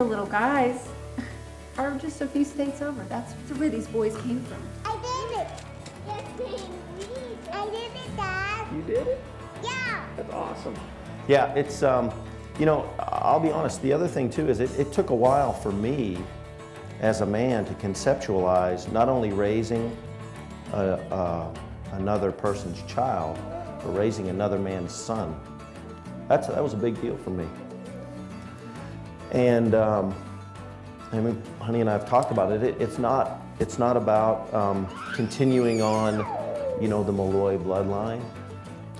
The little guys are just a few states over. That's where these boys came from. I did it. I did it, Dad. You did it? Yeah. That's awesome. Yeah, it's, I'll be honest, the other thing too is it took a while for me as a man to conceptualize not only raising another person's child, but raising another man's son. That was a big deal for me. And I mean, Honey and I have talked about it. It's not about continuing on, the Malloy bloodline.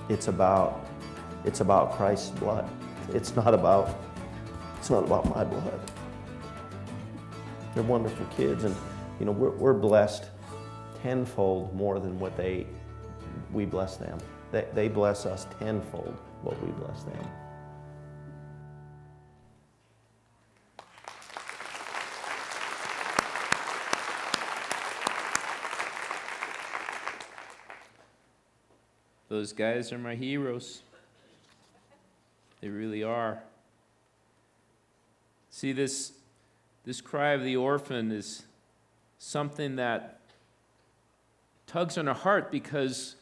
It's about Christ's blood. It's not about my blood. They're wonderful kids, and we're blessed tenfold more than what we bless them. They bless us tenfold what we bless them. Those guys are my heroes. They really are. See, this cry of the orphan is something that tugs on our heart because,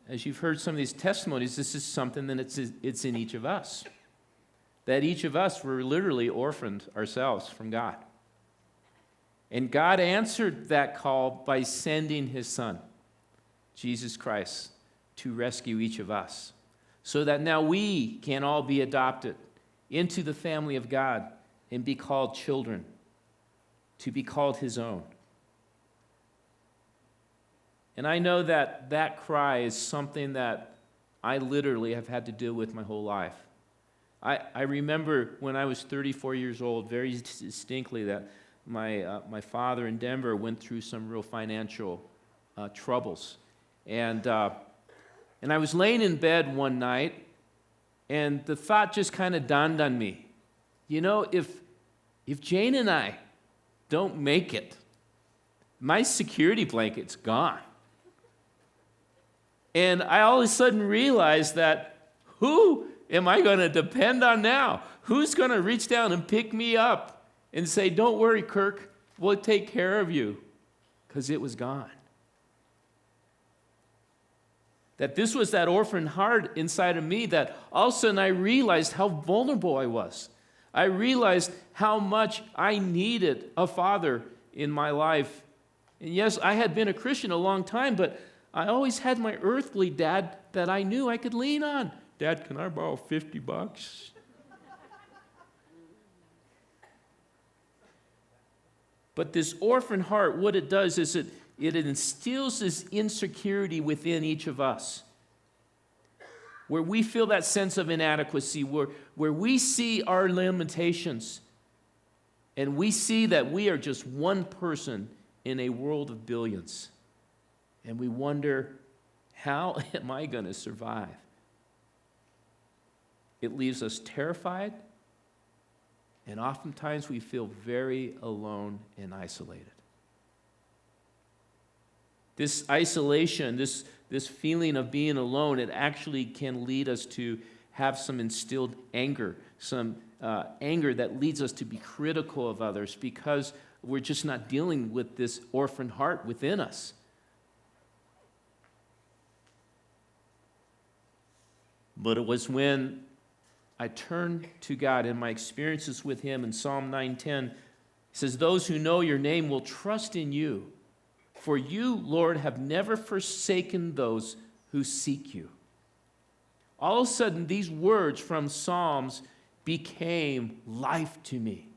as you've heard some of these testimonies, this is something that it's in each of us. That each of us were literally orphaned ourselves from God. And God answered that call by sending his Son, Jesus Christ, to rescue each of us, so that now we can all be adopted into the family of God and be called children, to be called his own. And I know that cry is something that I literally have had to deal with my whole life. I remember when I was 34 years old very distinctly that my father in Denver went through some real financial troubles. And I was laying in bed one night, and the thought just kind of dawned on me. If Jane and I don't make it, my security blanket's gone. And I all of a sudden realized that who am I going to depend on now? Who's going to reach down and pick me up and say, "Don't worry, Kirk, we'll take care of you," because it was gone. That this was that orphan heart inside of me that all of a sudden I realized how vulnerable I was. I realized how much I needed a father in my life. And yes, I had been a Christian a long time, but I always had my earthly dad that I knew I could lean on. "Dad, can I borrow $50? But this orphan heart, what it does is it instills this insecurity within each of us, where we feel that sense of inadequacy, where we see our limitations, and we see that we are just one person in a world of billions. And we wonder, how am I going to survive? It leaves us terrified, and oftentimes we feel very alone and isolated. This isolation, this feeling of being alone, it actually can lead us to have some instilled anger, some anger that leads us to be critical of others because we're just not dealing with this orphan heart within us. But it was when I turned to God in my experiences with him in Psalm 9:10, it says, "Those who know your name will trust in you. For you, Lord, have never forsaken those who seek you." All of a sudden, these words from Psalms became life to me.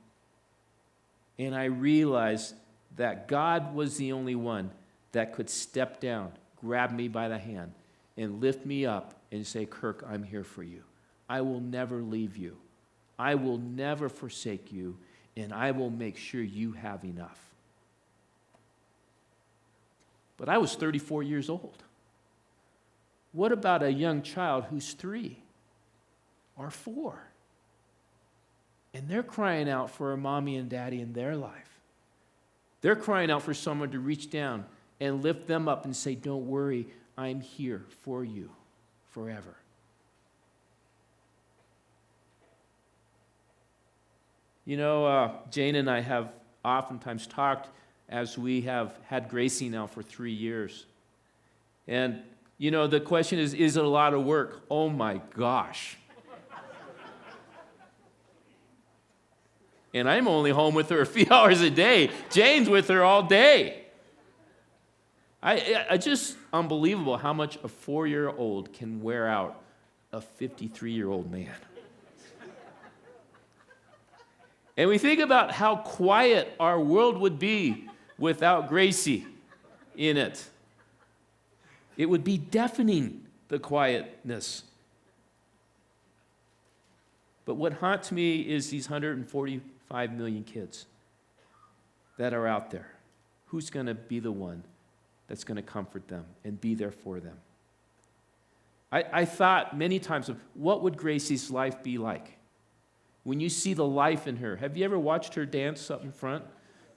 And I realized that God was the only one that could step down, grab me by the hand, and lift me up and say, "Kirk, I'm here for you. I will never leave you. I will never forsake you, and I will make sure you have enough." But I was 34 years old. What about a young child who's 3 or 4? And they're crying out for a mommy and daddy in their life. They're crying out for someone to reach down and lift them up and say, "Don't worry, I'm here for you forever." Jane and I have oftentimes talked as we have had Gracie now for 3 years. And, the question is it a lot of work? Oh my gosh. And I'm only home with her a few hours a day. Jane's with her all day. I just unbelievable how much a 4-year-old can wear out a 53-year-old man. And we think about how quiet our world would be without Gracie in it. It would be deafening, the quietness. But what haunts me is these 145 million kids that are out there. Who's going to be the one that's going to comfort them and be there for them? I thought many times of what would Gracie's life be like? When you see the life in her, have you ever watched her dance up in front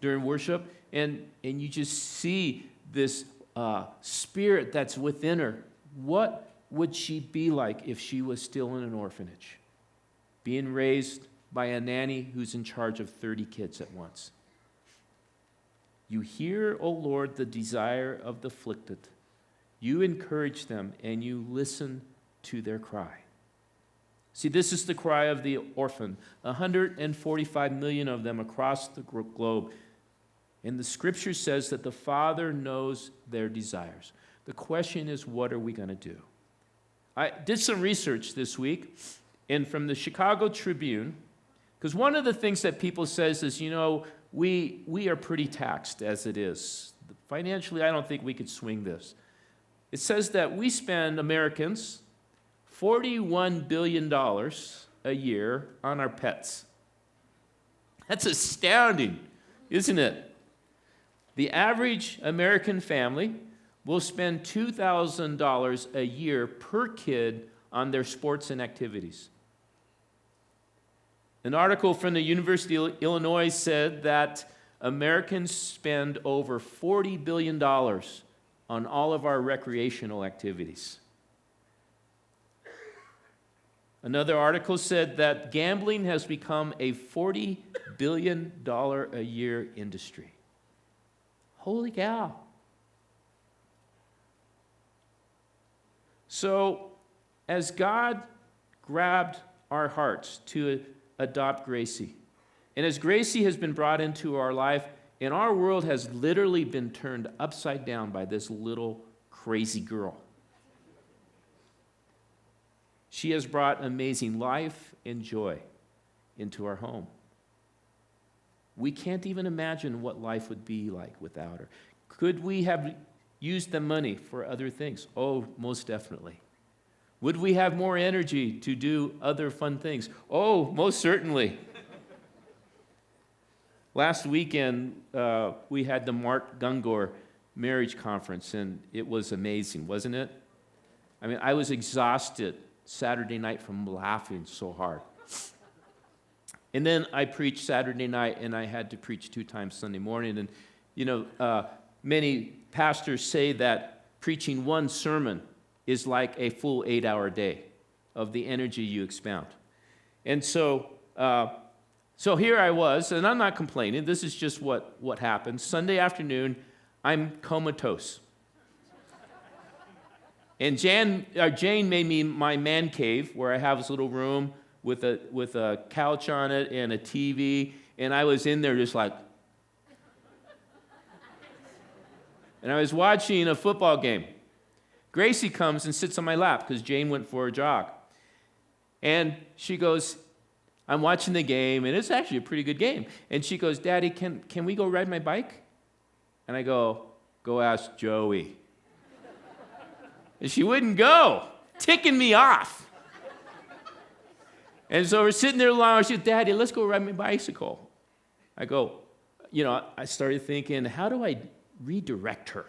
during worship? And you just see this spirit that's within her. What would she be like if she was still in an orphanage, being raised by a nanny who's in charge of 30 kids at once? You hear, O Lord, the desire of the afflicted. You encourage them and you listen to their cry. See, this is the cry of the orphan, 145 million of them across the globe. And the scripture says that the Father knows their desires. The question is, what are we going to do? I did some research this week, and from the Chicago Tribune, because one of the things that people says is, we are pretty taxed as it is. Financially, I don't think we could swing this. It says that we spend, Americans, $41 billion a year on our pets. That's astounding, isn't it? The average American family will spend $2,000 a year per kid on their sports and activities. An article from the University of Illinois said that Americans spend over $40 billion on all of our recreational activities. Another article said that gambling has become a $40 billion a year industry. Holy cow. So, as God grabbed our hearts to adopt Gracie, and as Gracie has been brought into our life, and our world has literally been turned upside down by this little crazy girl. She has brought amazing life and joy into our home. We can't even imagine what life would be like without her. Could we have used the money for other things? Oh, most definitely. Would we have more energy to do other fun things? Oh, most certainly. Last weekend, we had the Mark Gungor marriage conference, and it was amazing, wasn't it? I mean, I was exhausted Saturday night from laughing so hard. And then I preached Saturday night, and I had to preach 2 times Sunday morning. And, many pastors say that preaching one sermon is like a full 8-hour day of the energy you expound. And so here I was, and I'm not complaining. This is just what happened. Sunday afternoon, I'm comatose. And Jane made me my man cave, where I have this little room with a couch on it and a TV, and I was in there just like, and I was watching a football game. Gracie comes and sits on my lap because Jane went for a jog. And she goes, I'm watching the game, and it's actually a pretty good game. And she goes, Daddy, can we go ride my bike? And I go ask Joey. And she wouldn't go, ticking me off. And so we're sitting there long. She said, Daddy, let's go ride my bicycle. I go, I started thinking, how do I redirect her?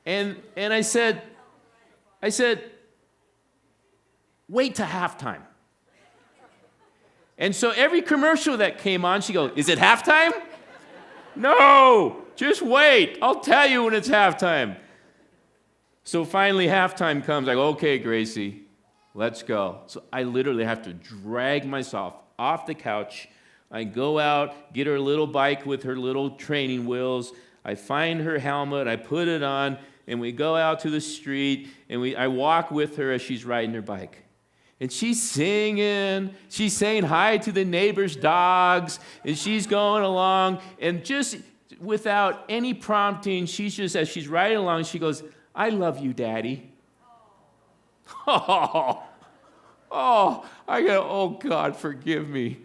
And I said, wait till halftime. And so every commercial that came on, she goes, is it halftime? No, just wait. I'll tell you when it's halftime. So finally halftime comes. I go, okay, Gracie, let's go. So I literally have to drag myself off the couch. I go out, get her little bike with her little training wheels. I find her helmet, I put it on, and we go out to the street, and I walk with her as she's riding her bike. And she's singing, she's saying hi to the neighbor's dogs, and she's going along, and just without any prompting, she's just, as she's riding along, she goes, "I love you, Daddy." I go, oh God, forgive me.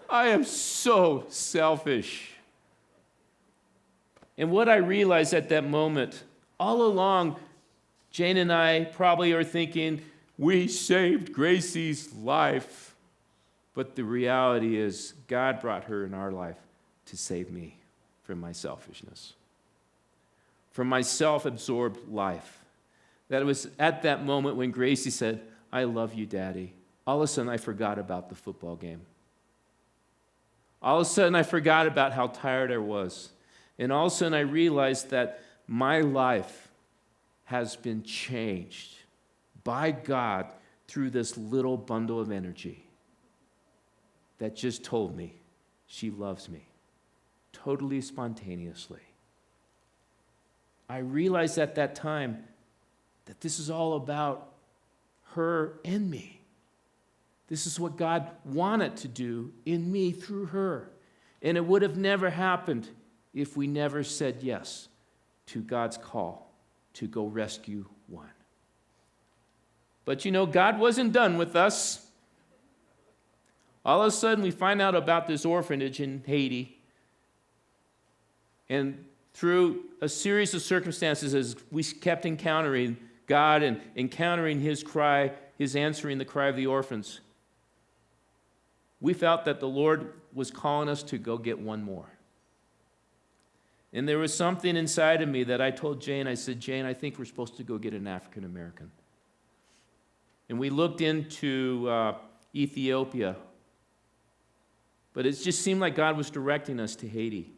I am so selfish. And what I realized at that moment, all along, Jane and I probably are thinking, we saved Gracie's life. But the reality is, God brought her in our life to save me from my selfishness, from my self-absorbed life. That it was at that moment when Gracie said, "I love you, Daddy." All of a sudden, I forgot about the football game. All of a sudden, I forgot about how tired I was. And all of a sudden, I realized that my life has been changed by God through this little bundle of energy that just told me she loves me, totally spontaneously. I realized at that time that this is all about her and me. This is what God wanted to do in me through her. And it would have never happened if we never said yes to God's call to go rescue one. But you know, God wasn't done with us. All of a sudden, we find out about this orphanage in Haiti. And through a series of circumstances, as we kept encountering God and encountering His cry, His answering the cry of the orphans, we felt that the Lord was calling us to go get one more. And there was something inside of me that I told Jane, I said, "Jane, I think we're supposed to go get an African American." And we looked into Ethiopia, but it just seemed like God was directing us to Haiti.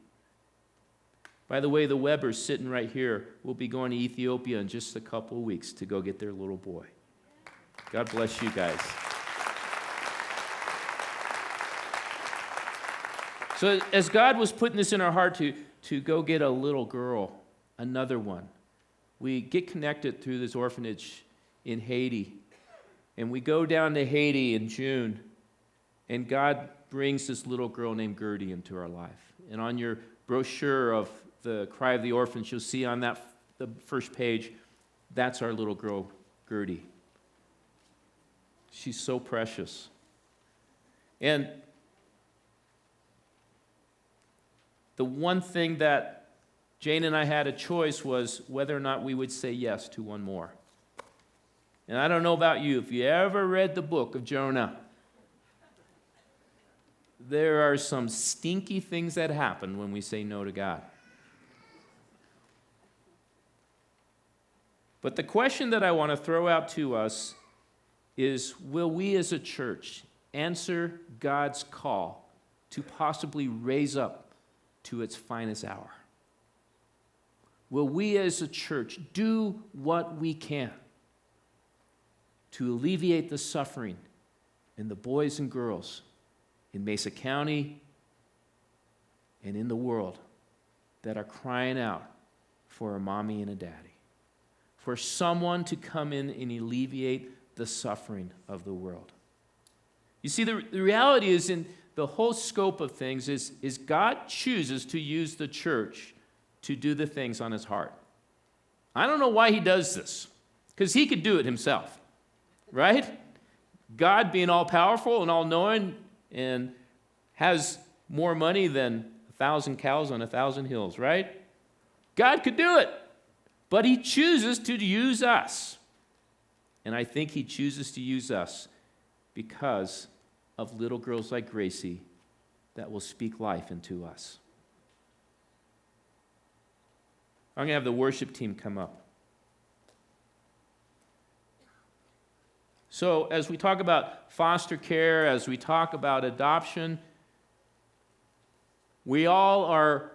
By the way, the Webbers sitting right here will be going to Ethiopia in just a couple of weeks to go get their little boy. God bless you guys. So as God was putting this in our heart to go get a little girl, another one, we get connected through this orphanage in Haiti. And we go down to Haiti in June, and God brings this little girl named Gertie into our life. And on your brochure of the Cry of the Orphans, you'll see on that the first page, that's our little girl, Gertie. She's so precious. And the one thing that Jane and I had a choice was whether or not we would say yes to one more. And I don't know about you, if you ever read the book of Jonah, there are some stinky things that happen when we say no to God. But the question that I want to throw out to us is, will we as a church answer God's call to possibly raise up to its finest hour? Will we as a church do what we can to alleviate the suffering in the boys and girls in Mesa County and in the world that are crying out for a mommy and a daddy? For someone to come in and alleviate the suffering of the world. You see, the reality is, in the whole scope of things, is God chooses to use the church to do the things on His heart. I don't know why He does this, because He could do it Himself, right? God being all-powerful and all-knowing and has more money than 1,000 cows on 1,000 hills, right? God could do it. But He chooses to use us. And I think He chooses to use us because of little girls like Gracie that will speak life into us. I'm going to have the worship team come up. So as we talk about foster care, as we talk about adoption, we all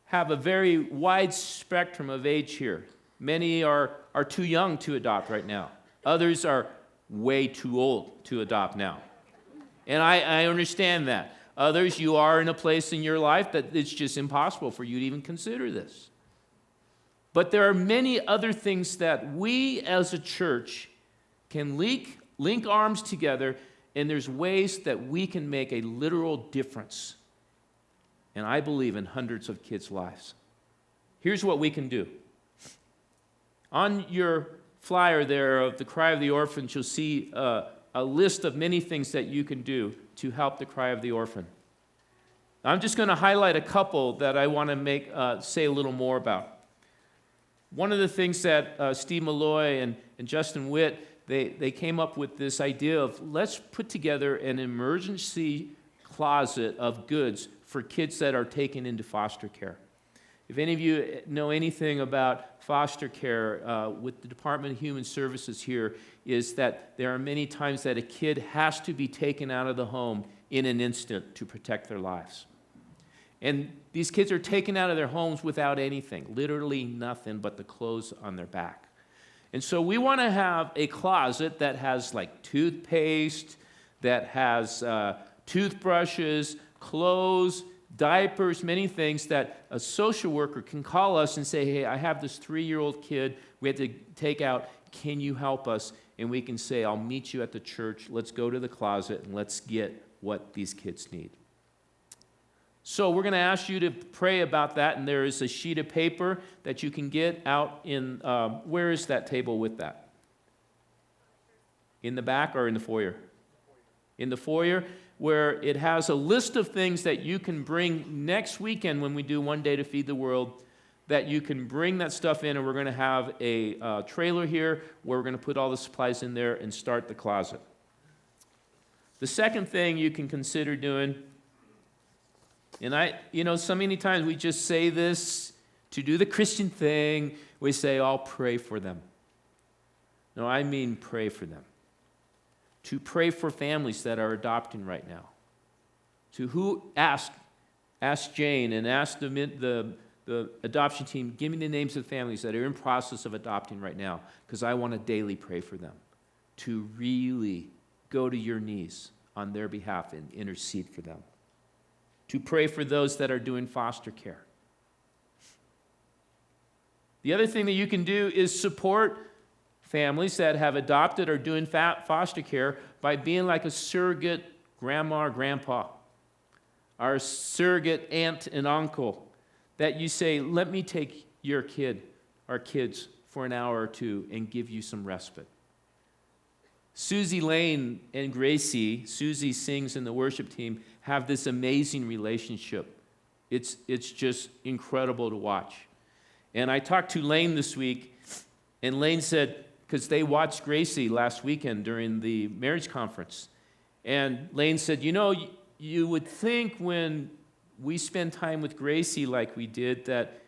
have a very wide spectrum of age here. Many are too young to adopt right now. Others are way too old to adopt now. And I understand that. Others, you are in a place in your life that it's just impossible for you to even consider this. But there are many other things that we as a church can link arms together, and there's ways that we can make a literal difference. And I believe in hundreds of kids' lives. Here's what we can do. On your flyer there of the Cry of the Orphans, you'll see a list of many things that you can do to help the Cry of the Orphan. I'm just going to highlight a couple that I want to say a little more about. One of the things that Steve Malloy and Justin Witt, they came up with this idea of let's put together an emergency closet of goods for kids that are taken into foster care. If any of you know anything about foster care with the Department of Human Services here, is that there are many times that a kid has to be taken out of the home in an instant to protect their lives. And these kids are taken out of their homes without anything, literally nothing but the clothes on their back. And so we want to have a closet that has like toothpaste, that has toothbrushes, clothes, diapers, many things that a social worker can call us and say, hey, I have this 3-year-old kid we have to take out. Can you help us? And we can say, I'll meet you at the church. Let's go to the closet and let's get what these kids need. So we're going to ask you to pray about that, and there is a sheet of paper that you can get out in, where is that table with that? In the back or in the foyer? In the foyer, where it has a list of things that you can bring next weekend when we do One Day to Feed the World, that you can bring that stuff in, and we're going to have a trailer here where we're going to put all the supplies in there and start the closet. The second thing you can consider doing, and so many times we just say this to do the Christian thing. We say, I'll pray for them. No, I mean pray for them. To pray for families that are adopting right now. Ask Jane and ask the adoption team, give me the names of families that are in process of adopting right now, because I want to daily pray for them. To really go to your knees on their behalf and intercede for them. To pray for those that are doing foster care. The other thing that you can do is support families that have adopted or doing foster care by being like a surrogate grandma or grandpa, or a surrogate aunt and uncle, that you say, let me take your kid or kids for an hour or two and give you some respite. Susie Lane and Gracie, Susie sings in the worship team, have this amazing relationship. It's just incredible to watch. And I talked to Lane this week, and Lane said, because they watched Gracie last weekend during the marriage conference, and Lane said, you would think when we spend time with Gracie like we did that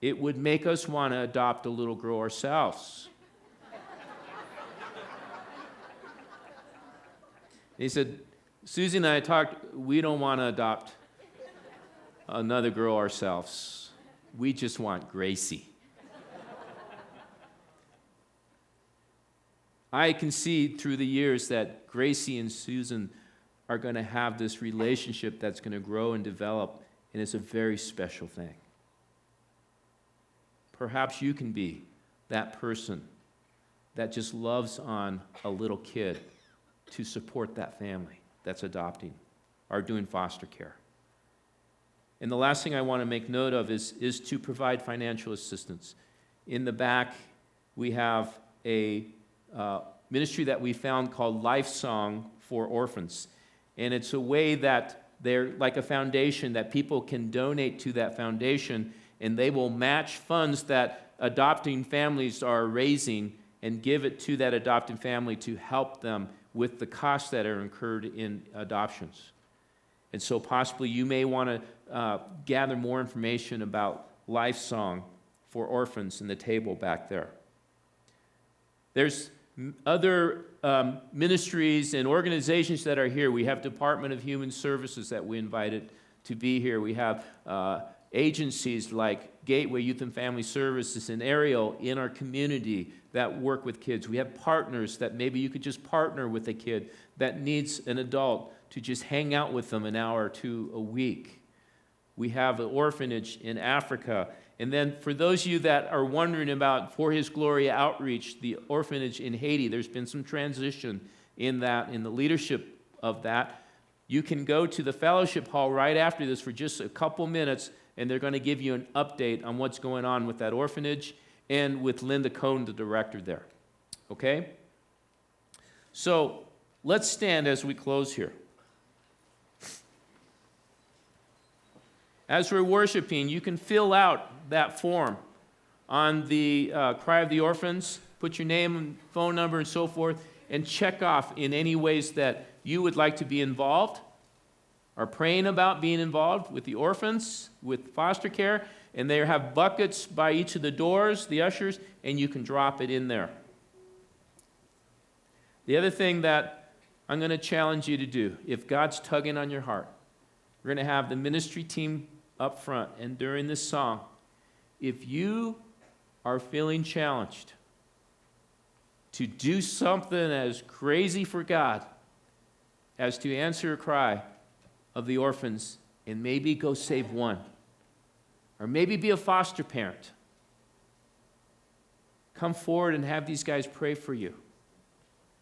it would make us want to adopt a little girl ourselves. He said, Susie and I talked, we don't want to adopt another girl ourselves. We just want Gracie. I can see through the years that Gracie and Susan are going to have this relationship that's going to grow and develop, and it's a very special thing. Perhaps you can be that person that just loves on a little kid to support that family that's adopting or doing foster care. And the last thing I want to make note of is to provide financial assistance. In the back, we have a ministry that we found called Life Song for Orphans. And it's a way that they're like a foundation that people can donate to that foundation, and they will match funds that adopting families are raising and give it to that adopting family to help them with the costs that are incurred in adoptions. And so possibly you may want to gather more information about Life Song for Orphans in the table back there. There's other ministries and organizations that are here. We have Department of Human Services that we invited to be here. We have agencies like Gateway Youth and Family Services and Ariel in our community that work with kids. We have partners that maybe you could just partner with a kid that needs an adult to just hang out with them an hour or two a week. We have an orphanage in Africa. And then for those of you that are wondering about For His Glory Outreach, the orphanage in Haiti, there's been some transition in that, in the leadership of that. You can go to the fellowship hall right after this for just a couple minutes, and they're going to give you an update on what's going on with that orphanage and with Linda Cohn, the director there. Okay? So let's stand as we close here. As we're worshiping, you can fill out that form on the Cry of the Orphans, put your name and phone number and so forth, and check off in any ways that you would like to be involved, are praying about being involved with the orphans, with foster care, and they have buckets by each of the doors, the ushers, and you can drop it in there. The other thing that I'm going to challenge you to do, if God's tugging on your heart, we're going to have the ministry team up front, and during this song, if you are feeling challenged to do something as crazy for God as to answer a cry of the orphans and maybe go save one, or maybe be a foster parent, come forward and have these guys pray for you.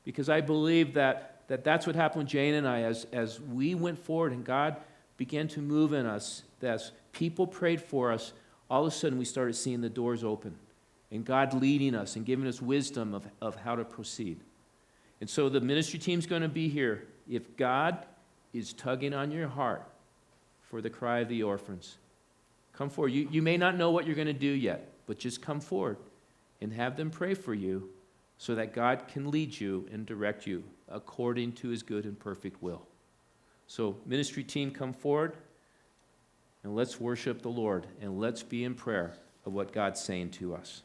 Because I believe that's what happened with Jane and I as we went forward and God began to move in us, as people prayed for us, all of a sudden we started seeing the doors open and God leading us and giving us wisdom of how to proceed. And so the ministry team's going to be here. If God is tugging on your heart for the cry of the orphans, come forward. You may not know what you're going to do yet, but just come forward and have them pray for you so that God can lead you and direct you according to His good and perfect will. So ministry team, come forward and let's worship the Lord and let's be in prayer of what God's saying to us.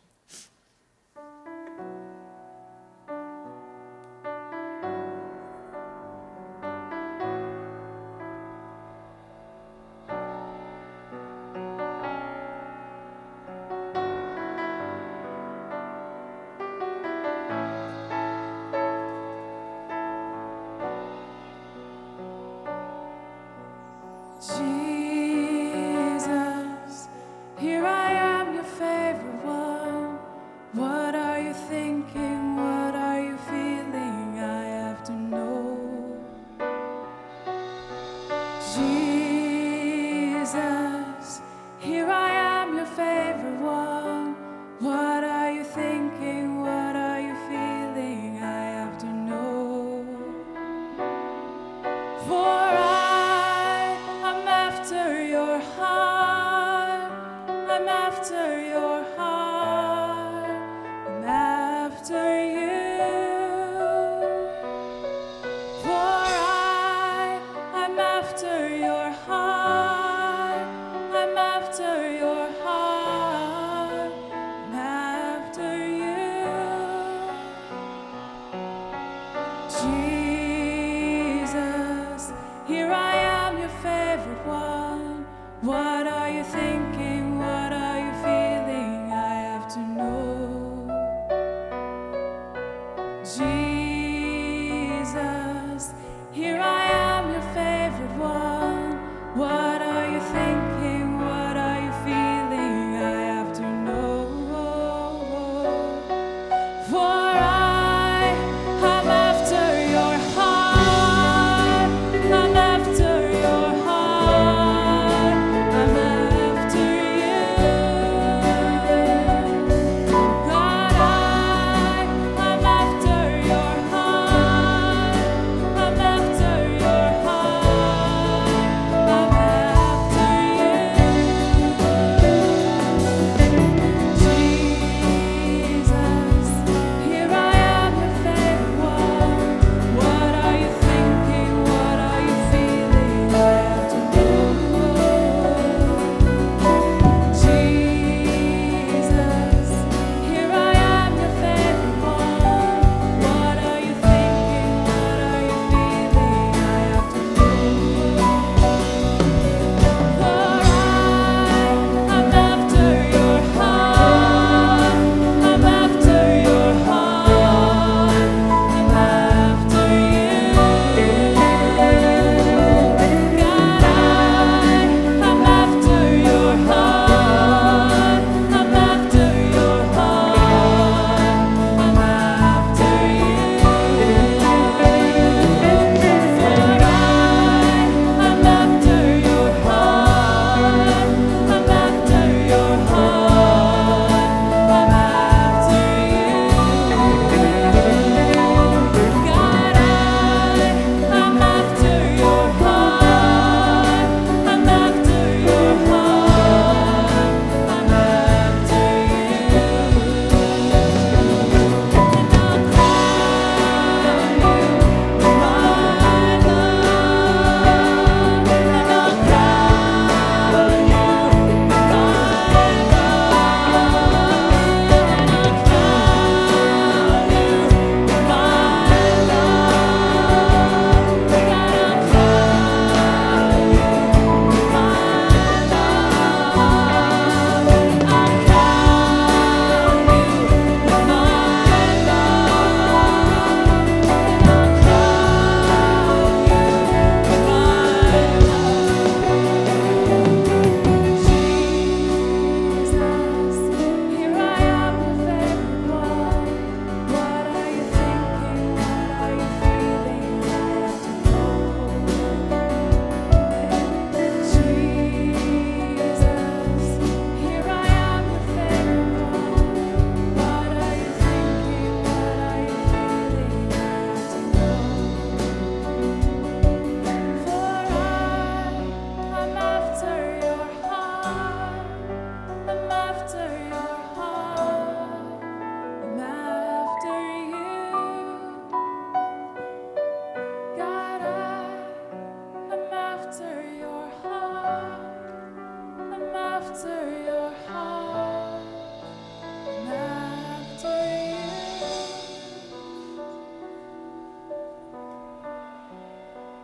Jesus, here I am, your favorite one. What are you thinking? What are you feeling? I have to know. Jesus, here I am, your favorite one. What are you thinking? What are you feeling? I have to know. For I'm after your heart. I'm after your heart. I'm after you. For I'm after your heart. I'm after your heart. I'm after you. Jesus, here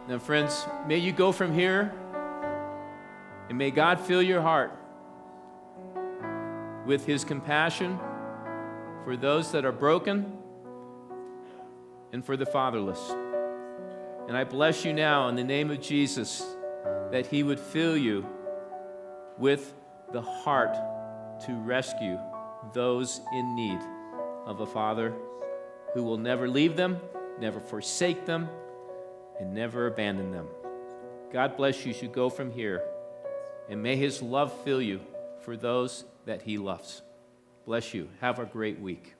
Now, friends, may you go from here, and may God fill your heart with his compassion for those that are broken and for the fatherless. And I bless you now in the name of Jesus that he would fill you with the heart to rescue those in need of a father who will never leave them, never forsake them, and never abandon them. God bless you as you go from here, and may his love fill you for those that he loves. Bless you. Have a great week.